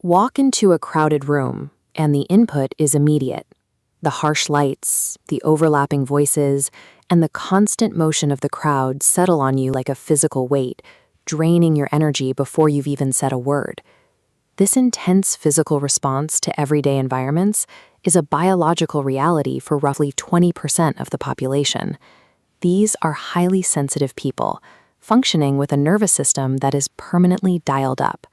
Walk into a crowded room, and the input is immediate. The harsh lights, the overlapping voices, and the constant motion of the crowd settle on you like a physical weight, draining your energy before you've even said a word. This intense physical response to everyday environments is a biological reality for roughly 20% of the population. These are highly sensitive people, functioning with a nervous system that is permanently dialed up.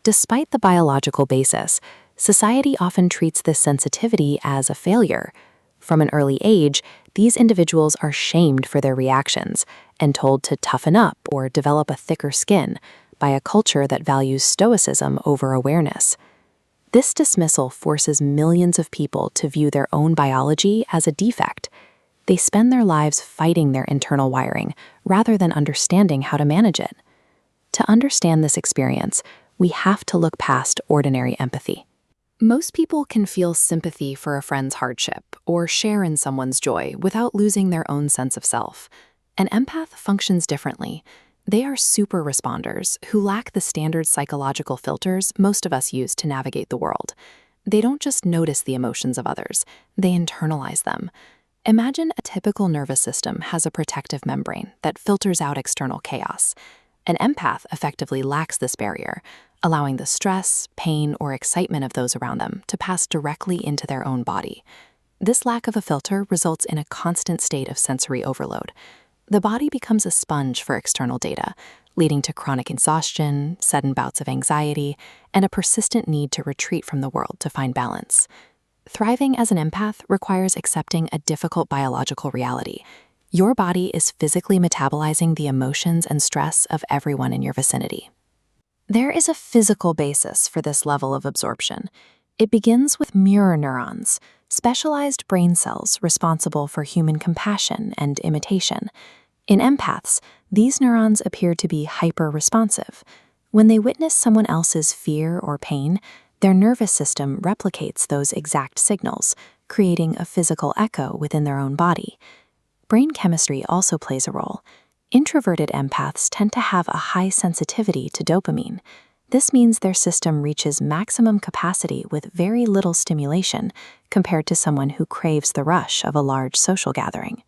Despite the biological basis, society often treats this sensitivity as a failure. From an early age, these individuals are shamed for their reactions and told to toughen up or develop a thicker skin by a culture that values stoicism over awareness. This dismissal forces millions of people to view their own biology as a defect. They spend their lives fighting their internal wiring rather than understanding how to manage it. To understand this experience, we have to look past ordinary empathy. Most people can feel sympathy for a friend's hardship or share in someone's joy without losing their own sense of self. An empath functions differently. They are super responders who lack the standard psychological filters most of us use to navigate the world. They don't just notice the emotions of others, they internalize them. Imagine a typical nervous system has a protective membrane that filters out external chaos. An empath effectively lacks this barrier, allowing the stress, pain, or excitement of those around them to pass directly into their own body. This lack of a filter results in a constant state of sensory overload. The body becomes a sponge for external data, leading to chronic exhaustion, sudden bouts of anxiety, and a persistent need to retreat from the world to find balance. Thriving as an empath requires accepting a difficult biological reality. Your body is physically metabolizing the emotions and stress of everyone in your vicinity. There is a physical basis for this level of absorption. It begins with mirror neurons, specialized brain cells responsible for human compassion and imitation. In empaths, these neurons appear to be hyperresponsive. When they witness someone else's fear or pain, their nervous system replicates those exact signals, creating a physical echo within their own body. Brain chemistry also plays a role. Introverted empaths tend to have a high sensitivity to dopamine. This means their system reaches maximum capacity with very little stimulation compared to someone who craves the rush of a large social gathering.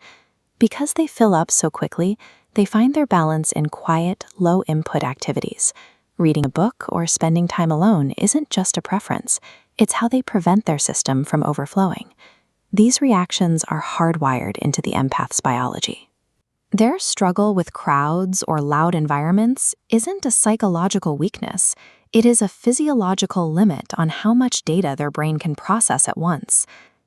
Because they fill up so quickly, they find their balance in quiet, low-input activities. Reading a book or spending time alone isn't just a preference, it's how they prevent their system from overflowing. These reactions are hardwired into the empath's biology. Their struggle with crowds or loud environments isn't a psychological weakness, it is a physiological limit on how much data their brain can process at once.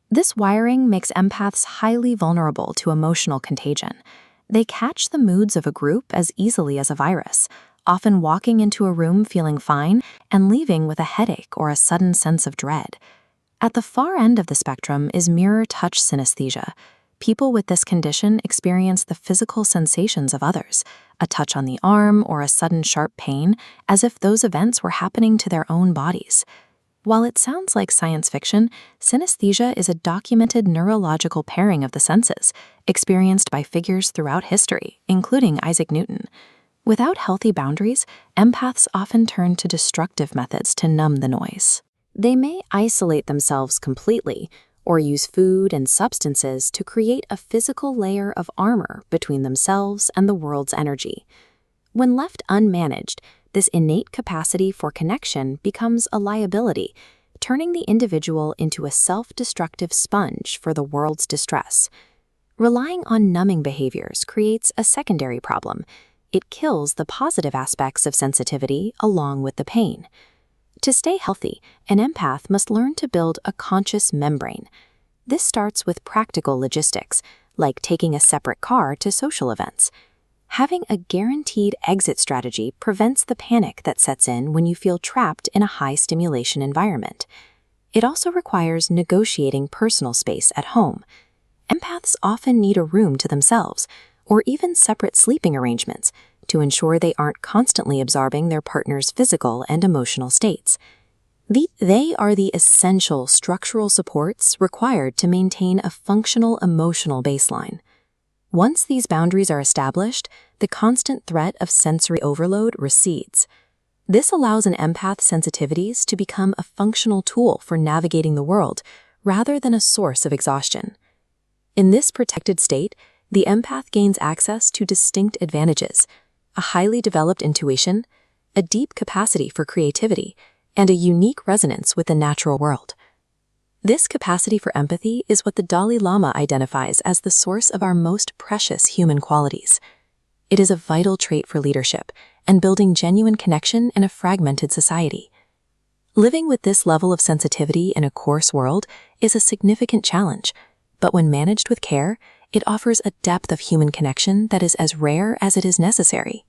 This wiring makes empaths highly vulnerable to emotional contagion. They catch the moods of a group as easily as a virus, often walking into a room feeling fine and leaving with a headache or a sudden sense of dread. At the far end of the spectrum is mirror touch synesthesia. People with this condition experience the physical sensations of others, a touch on the arm or a sudden sharp pain, as if those events were happening to their own bodies. While it sounds like science fiction, synesthesia is a documented neurological pairing of the senses, experienced by figures throughout history, including Isaac Newton. Without healthy boundaries, empaths often turn to destructive methods to numb the noise. They may isolate themselves completely, or use food and substances to create a physical layer of armor between themselves and the world's energy. When left unmanaged, this innate capacity for connection becomes a liability, turning the individual into a self-destructive sponge for the world's distress. Relying on numbing behaviors creates a secondary problem. It kills the positive aspects of sensitivity along with the pain. To stay healthy, an empath must learn to build a conscious membrane. This starts with practical logistics, like taking a separate car to social events. Having a guaranteed exit strategy prevents the panic that sets in when you feel trapped in a high-stimulation environment. It also requires negotiating personal space at home. Empaths often need a room to themselves, or even separate sleeping arrangements, to ensure they aren't constantly absorbing their partner's physical and emotional states. They are the essential structural supports required to maintain a functional emotional baseline. Once these boundaries are established, the constant threat of sensory overload recedes. This allows an empath's sensitivities to become a functional tool for navigating the world, rather than a source of exhaustion. In this protected state, the empath gains access to distinct advantages: a highly developed intuition, a deep capacity for creativity, and a unique resonance with the natural world. This capacity for empathy is what the Dalai Lama identifies as the source of our most precious human qualities. It is a vital trait for leadership and building genuine connection in a fragmented society. Living with this level of sensitivity in a coarse world is a significant challenge, but when managed with care, it offers a depth of human connection that is as rare as it is necessary.